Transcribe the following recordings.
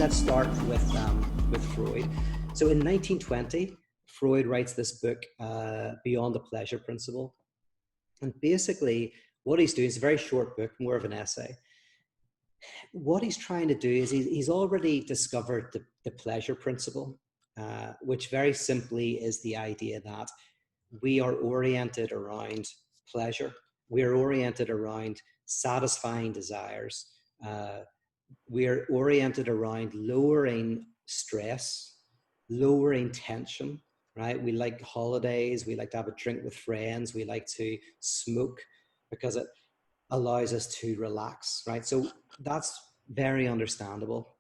let's start with Freud. So in 1920, Freud writes this book, Beyond the Pleasure Principle. And basically what he's doing is a very short book, more of an essay. What he's trying to do is he's already discovered the pleasure principle, which very simply is the idea that we are oriented around pleasure. We are oriented around satisfying desires. We're oriented around lowering stress, lowering tension, right? We like holidays. We like to have a drink with friends. We like to smoke because it allows us to relax, right? So that's very understandable.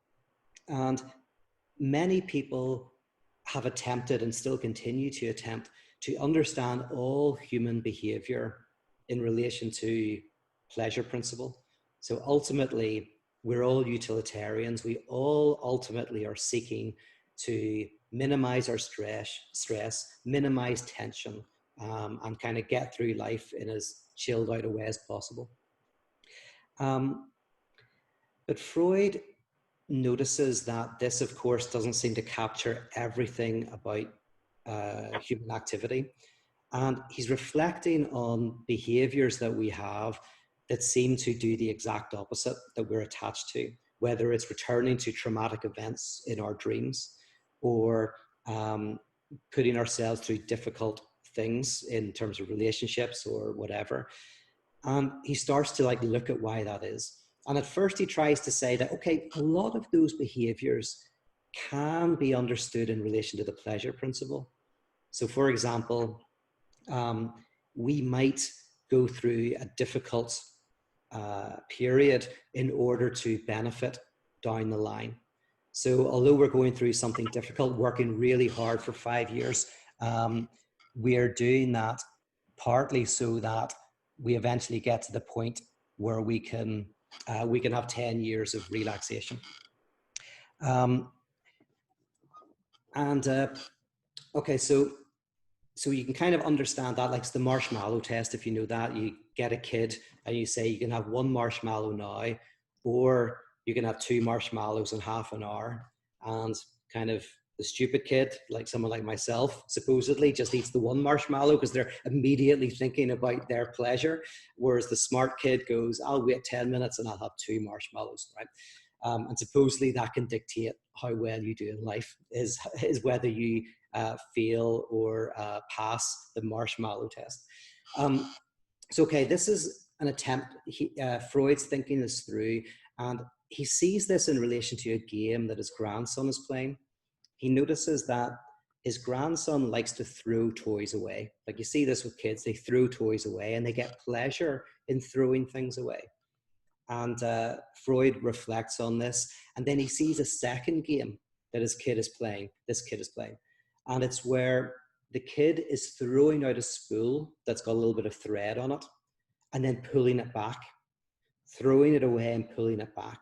And many people have attempted and still continue to attempt to understand all human behavior in relation to pleasure principle. So ultimately, we're all utilitarians. We all ultimately are seeking to minimize our stress, minimize tension, and kind of get through life in as chilled out a way as possible. But Freud notices that this, of course, doesn't seem to capture everything about human activity. And he's reflecting on behaviors that we have that seem to do the exact opposite that we're attached to, whether it's returning to traumatic events in our dreams or putting ourselves through difficult things in terms of relationships or whatever. And he starts to look at why that is. And at first he tries to say that, okay, a lot of those behaviors can be understood in relation to the pleasure principle. So for example, we might go through a difficult period in order to benefit down the line. So although we're going through something difficult, working really hard for 5 years, we are doing that partly so that we eventually get to the point where we can have 10 years of relaxation. Okay, so you can kind of understand that, like the marshmallow test, if you know that. You get a kid and you say you can have 1 marshmallow now, or you can have 2 marshmallows in half an hour. And kind of the stupid kid, like someone like myself, supposedly just eats the 1 marshmallow because they're immediately thinking about their pleasure. Whereas the smart kid goes, I'll wait 10 minutes and I'll have 2 marshmallows, right? And supposedly that can dictate how well you do in life, is whether you fail or pass the marshmallow test. So, okay, this is an attempt. Freud's thinking this through, and he sees this in relation to a game that his grandson is playing. He notices that his grandson likes to throw toys away. Like you see this with kids, they throw toys away and they get pleasure in throwing things away. And Freud reflects on this, and then he sees a second game that this kid is playing. And it's where the kid is throwing out a spool that's got a little bit of thread on it and then pulling it back, throwing it away and pulling it back.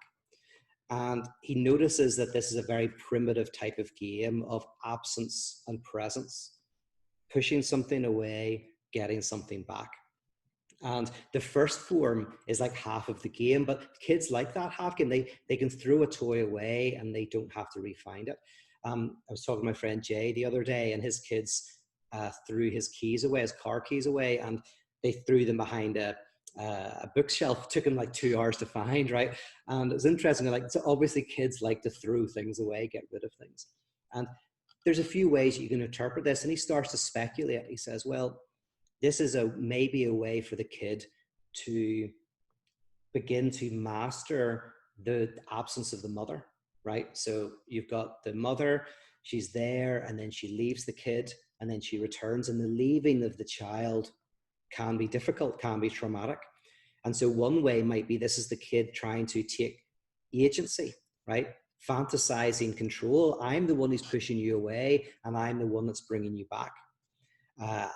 And he notices that this is a very primitive type of game of absence and presence, pushing something away, getting something back. And the first form is like half of the game, but kids like that half game. They can throw a toy away and they don't have to re-find it. I was talking to my friend Jay the other day, and his kids threw his keys away, his car keys away, and they threw them behind a bookshelf. It took him like 2 hours to find, right? And it was interesting. So obviously kids like to throw things away, get rid of things. And there's a few ways you can interpret this. And he starts to speculate. He says, well, this is maybe a way for the kid to begin to master the absence of the mother, right? So you've got the mother, she's there, and then she leaves the kid, and then she returns, and the leaving of the child can be difficult, can be traumatic. And so one way might be this is the kid trying to take agency, right? Fantasizing control. I'm the one who's pushing you away, and I'm the one that's bringing you back.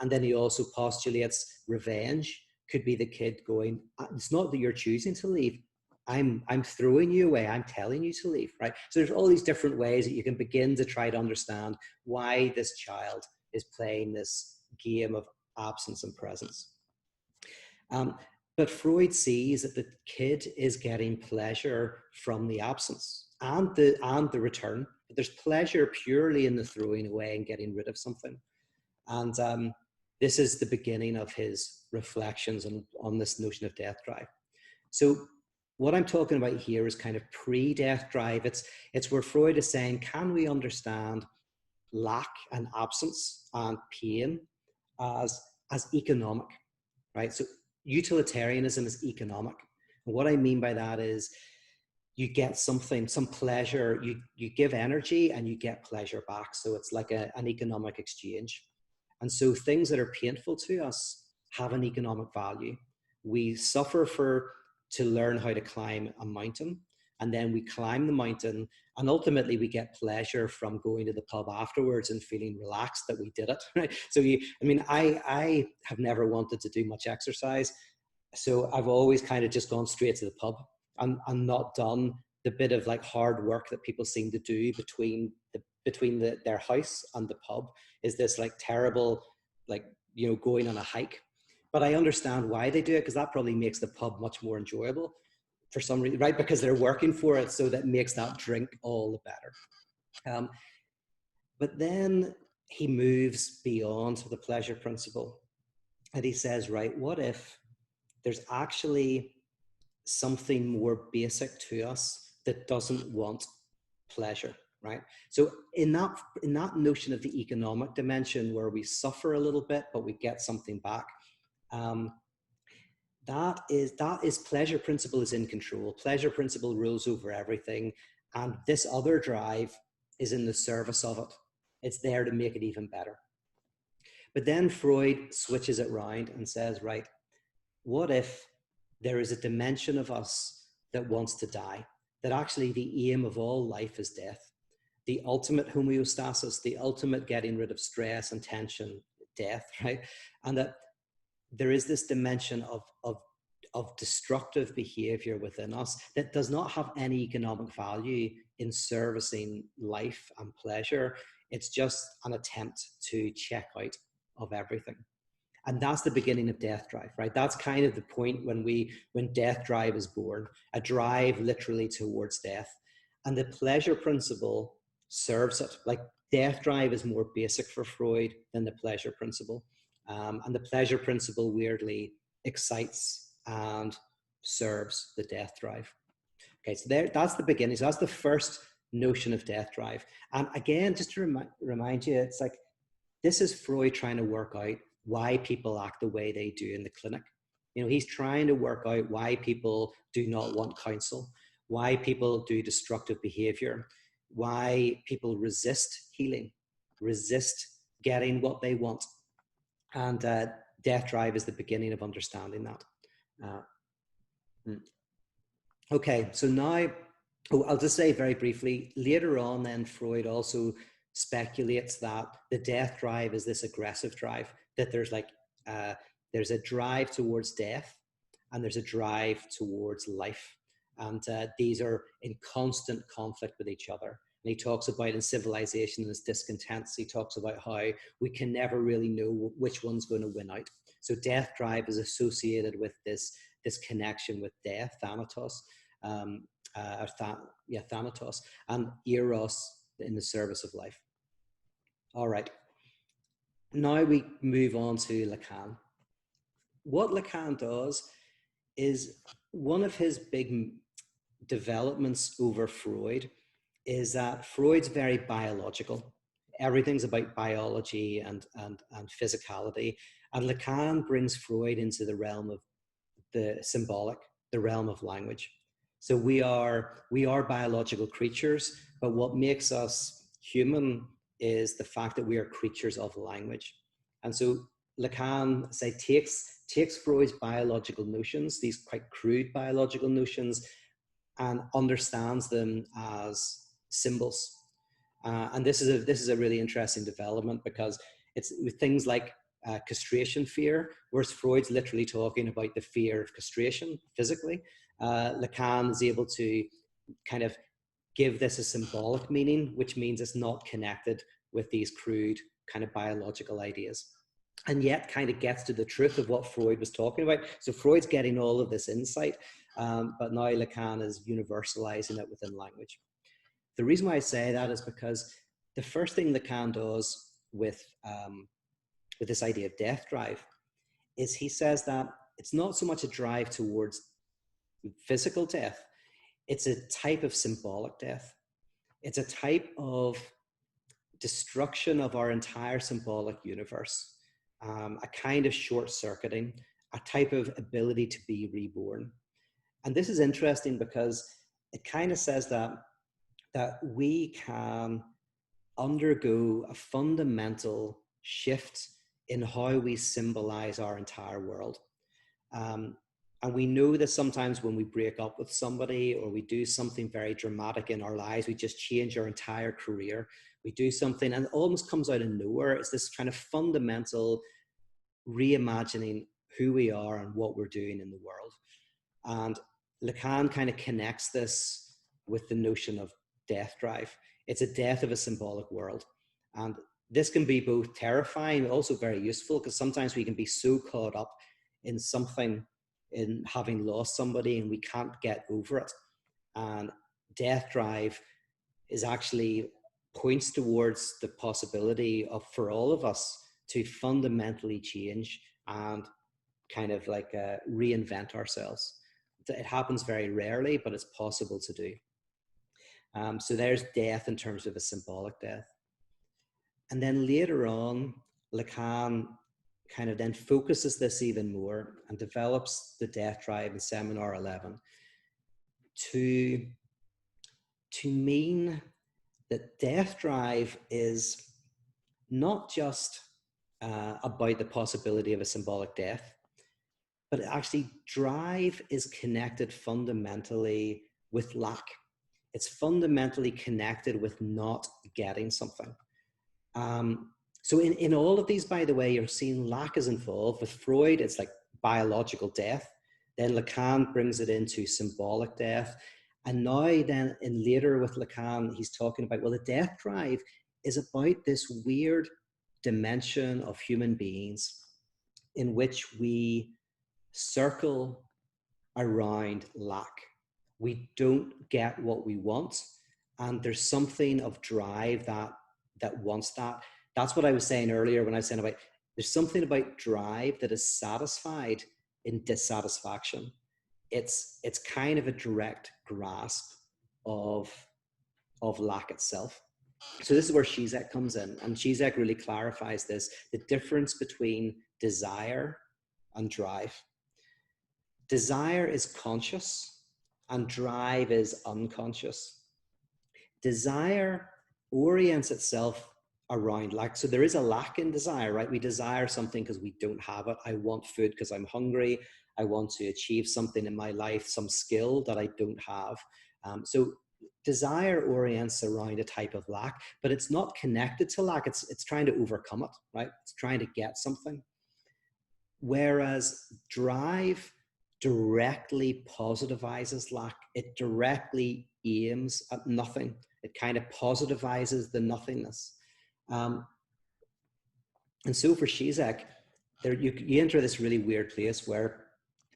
And then he also postulates revenge. Could be the kid going, it's not that you're choosing to leave. I'm throwing you away. I'm telling you to leave, right? So there's all these different ways that you can begin to try to understand why this child is playing this game of absence and presence. But Freud sees that the kid is getting pleasure from the absence. and the return. But there's pleasure purely in the throwing away and getting rid of something. And this is the beginning of his reflections on this notion of death drive. So what I'm talking about here is kind of pre-death drive. It's where Freud is saying, can we understand lack and absence and pain as economic, right? So utilitarianism is economic. And what I mean by that is you get something, some pleasure, you give energy and you get pleasure back. So it's like an economic exchange. And so things that are painful to us have an economic value. We suffer to learn how to climb a mountain, and then we climb the mountain, and ultimately we get pleasure from going to the pub afterwards and feeling relaxed that we did it, right? So I have never wanted to do much exercise, so I've always kind of just gone straight to the pub and not done the bit of like hard work that people seem to do between their house and the pub. Is this like terrible, like, you know, going on a hike. But I understand why they do it, because that probably makes the pub much more enjoyable for some reason, right? Because they're working for it, so that makes that drink all the better. But then he moves beyond the pleasure principle, and he says, right, what if there's actually something more basic to us that doesn't want pleasure, right? So in that notion of the economic dimension, where we suffer a little bit but we get something back, that is pleasure principle is in control. Pleasure principle rules over everything, and this other drive is in the service of it. It's there to make it even better. But then Freud switches it round and says, right, what if there is a dimension of us that wants to die, that actually the aim of all life is death, the ultimate homeostasis, the ultimate getting rid of stress and tension, death, right? And that there is this dimension of destructive behavior within us that does not have any economic value in servicing life and pleasure. It's just an attempt to check out of everything. And that's the beginning of death drive, right? That's kind of the point when death drive is born, a drive literally towards death. And the pleasure principle serves it. Like, death drive is more basic for Freud than the pleasure principle. And the pleasure principle weirdly excites and serves the death drive. Okay, so that's the beginning. So that's the first notion of death drive. And again, just to remind you, it's like, this is Freud trying to work out why people act the way they do in the clinic. You know, he's trying to work out why people do not want counsel, why people do destructive behavior, why people resist healing, resist getting what they want. And death drive is the beginning of understanding that. Okay, so now, I'll just say very briefly, later on then Freud also speculates that the death drive is this aggressive drive, that there's like, there's a drive towards death and there's a drive towards life. And these are in constant conflict with each other. And he talks about in Civilization and his discontents, he talks about how we can never really know which one's going to win out. So death drive is associated with this connection with death, Thanatos, Thanatos, and Eros in the service of life. All right. Now we move on to Lacan. What Lacan does is, one of his big developments over Freud is that Freud's very biological. Everything's about biology and physicality. And Lacan brings Freud into the realm of the symbolic, the realm of language. So we are biological creatures, but what makes us human is the fact that we are creatures of language. And so Lacan, say, takes Freud's biological notions, these quite crude biological notions, and understands them as symbols. And this is a really interesting development, because it's with things like castration fear, whereas Freud's literally talking about the fear of castration physically. Lacan is able to kind of give this a symbolic meaning, which means it's not connected with these crude kind of biological ideas, and yet kind of gets to the truth of what Freud was talking about. So Freud's getting all of this insight, but now Lacan is universalizing it within language. the reason why I say that is because the first thing Lacan does with this idea of death drive is he says that it's not so much a drive towards physical death, it's a type of symbolic death. It's a type of destruction of our entire symbolic universe, a kind of short circuiting, a type of ability to be reborn. And this is interesting because it kind of says that we can undergo a fundamental shift in how we symbolize our entire world. And we know that sometimes when we break up with somebody or we do something very dramatic in our lives, we just change our entire career. We do something and it almost comes out of nowhere. It's this kind of fundamental reimagining who we are and what we're doing in the world. And Lacan kind of connects this with the notion of death drive. It's a death of a symbolic world. And this can be both terrifying, but also very useful, because sometimes we can be so caught up in something, in having lost somebody, and we can't get over it. And death drive is actually points towards the possibility of, for all of us, to fundamentally change and kind of like reinvent ourselves. It happens very rarely, but it's possible to do. So there's death in terms of a symbolic death. And then later on, Lacan kind of then focuses this even more and develops the death drive in Seminar 11 to mean that death drive is not just about the possibility of a symbolic death, but actually drive is connected fundamentally with lack. It's fundamentally connected with not getting something. So in all of these, by the way, you're seeing lack is involved. With Freud, it's like biological death. Then Lacan brings it into symbolic death. And now then in later with Lacan, he's talking about, well, the death drive is about this weird dimension of human beings in which we circle around lack. We don't get what we want. And there's something of drive that wants that. That's what I was saying earlier when I was saying about, there's something about drive that is satisfied in dissatisfaction. It's kind of a direct grasp of lack itself. So this is where Zizek comes in, and Zizek really clarifies this, the difference between desire and drive. Desire is conscious and drive is unconscious. Desire orients itself around lack. So there is a lack in desire, right? We desire something because we don't have it. I want food because I'm hungry. I want to achieve something in my life, some skill that I don't have. So desire orients around a type of lack, but it's not connected to lack. It's trying to overcome it, right? It's trying to get something. Whereas drive directly positivizes lack. It directly aims at nothing. It kind of positivizes the nothingness. And so for Zizek, you enter this really weird place where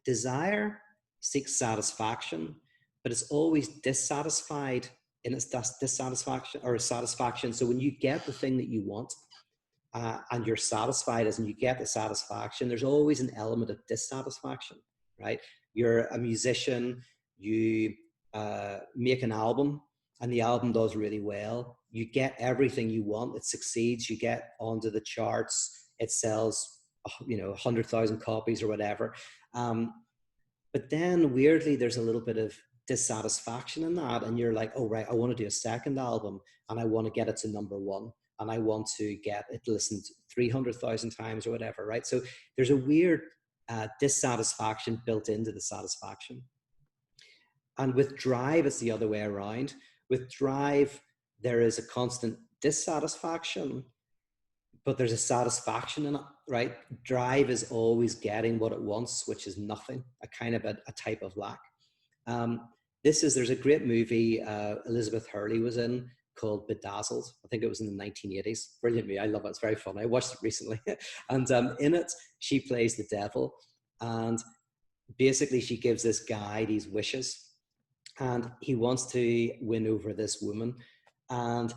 desire seeks satisfaction, but it's always dissatisfied in its dissatisfaction or satisfaction. So when you get the thing that you want and you're satisfied as and you get the satisfaction, there's always an element of dissatisfaction, right? You're a musician, you make an album, and the album does really well. You get everything you want. It succeeds. You get onto the charts. It sells, 100,000 copies or whatever. But then weirdly, there's a little bit of dissatisfaction in that. And you're like, oh, right, I want to do a second album and I want to get it to #1 and I want to get it listened 300,000 times or whatever, right? So there's a weird dissatisfaction built into the satisfaction. And with drive, it's the other way around. With drive, there is a constant dissatisfaction, but there's a satisfaction in it, right? Drive is always getting what it wants, which is nothing, a kind of a type of lack. There's a great movie Elizabeth Hurley was in called Bedazzled. I think it was in the 1980s. Brilliant movie. I love it. It's very fun. I watched it recently. And in it, she plays the devil. And basically she gives this guy these wishes. and he wants to win over this woman. And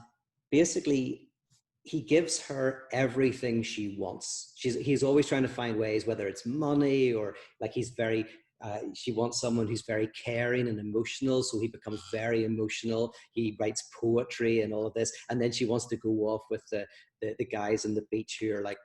basically, he gives her everything she wants. He's always trying to find ways, whether it's money or like she wants someone who's very caring and emotional. So he becomes very emotional. He writes poetry and all of this. And then she wants to go off with the guys on the beach who are like,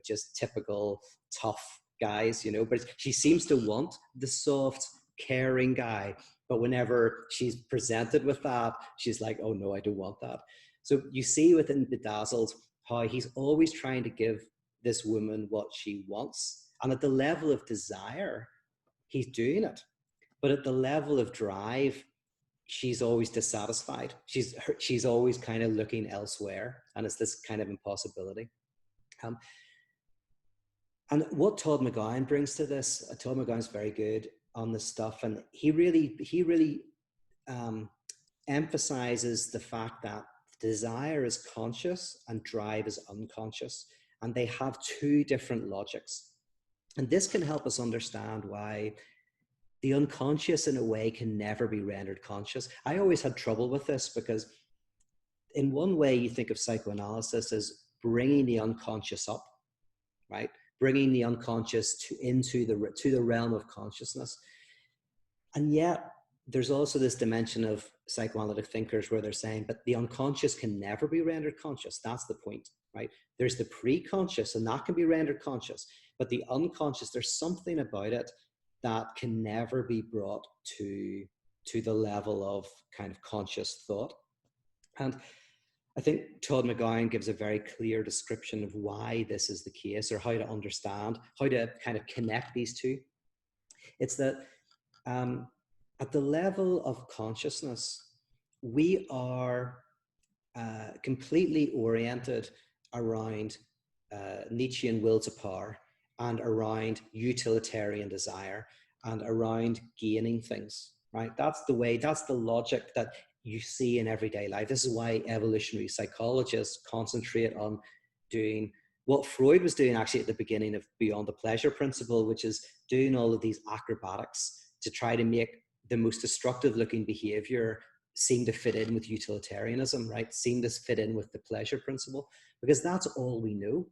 just typical tough guys, but she seems to want the soft, caring guy. But whenever she's presented with that, she's like, oh no, I don't want that. So you see within Bedazzled how he's always trying to give this woman what she wants. And at the level of desire, he's doing it. But at the level of drive, she's always dissatisfied. She's always kind of looking elsewhere. And it's this kind of impossibility. And what Todd McGowan brings to this, Todd McGowan's very good on this stuff. And he really emphasizes the fact that desire is conscious and drive is unconscious, and they have two different logics. And this can help us understand why the unconscious in a way can never be rendered conscious. I always had trouble with this because in one way you think of psychoanalysis as bringing the unconscious up, right? Bringing the unconscious into the realm of consciousness. And yet there's also this dimension of psychoanalytic thinkers where they're saying, but the unconscious can never be rendered conscious. That's the point, right? There's the pre-conscious, and that can be rendered conscious, but the unconscious, there's something about it that can never be brought to the level of kind of conscious thought. And I think Todd McGowan gives a very clear description of why this is the case, or how to understand, how to kind of connect these two. It's that at the level of consciousness, we are completely oriented around Nietzschean will to power, and around utilitarian desire, and around gaining things, right? That's the logic that you see in everyday life. This is why evolutionary psychologists concentrate on doing what Freud was doing actually at the beginning of Beyond the Pleasure Principle, which is doing all of these acrobatics to try to make the most destructive looking behavior seem to fit in with utilitarianism, right? Seem to fit in with the pleasure principle, because that's all we know.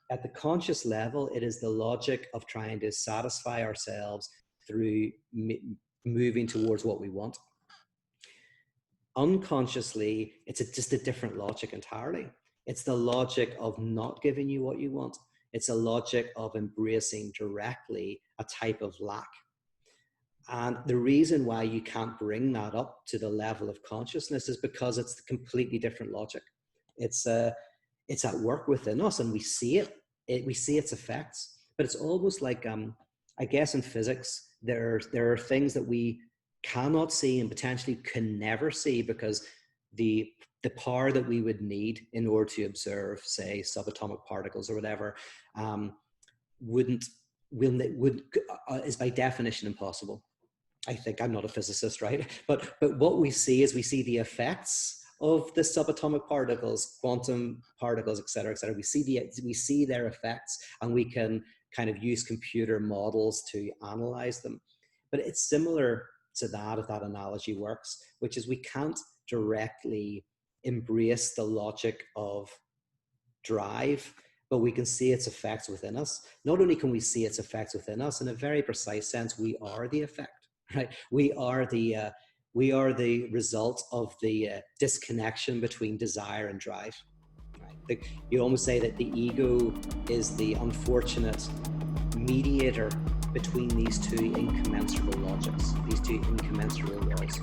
At the conscious level, it is the logic of trying to satisfy ourselves through moving towards what we want. Unconsciously, it's just a different logic entirely. It's the logic of not giving you what you want. It's a logic of embracing directly a type of lack. And the reason why you can't bring that up to the level of consciousness is because it's a completely different logic. It's at work within us, and we see it. We see its effects. But it's almost like, I guess in physics, there are things that we cannot see and potentially can never see, because the power that we would need in order to observe, say, subatomic particles or whatever, is by definition impossible. I think I'm not a physicist, right? But what we see is we see the effects of the subatomic particles, quantum particles, et cetera, et cetera. We see their effects, and we can kind of use computer models to analyze them. But it's similar to that, if that analogy works, which is we can't directly embrace the logic of drive, but we can see its effects within us. Not only can we see its effects within us, in a very precise sense, we are the effect, right? We are the result of the disconnection between desire and drive. Right? You almost say that the ego is the unfortunate mediator between these two incommensurable logics, these two incommensurable laws.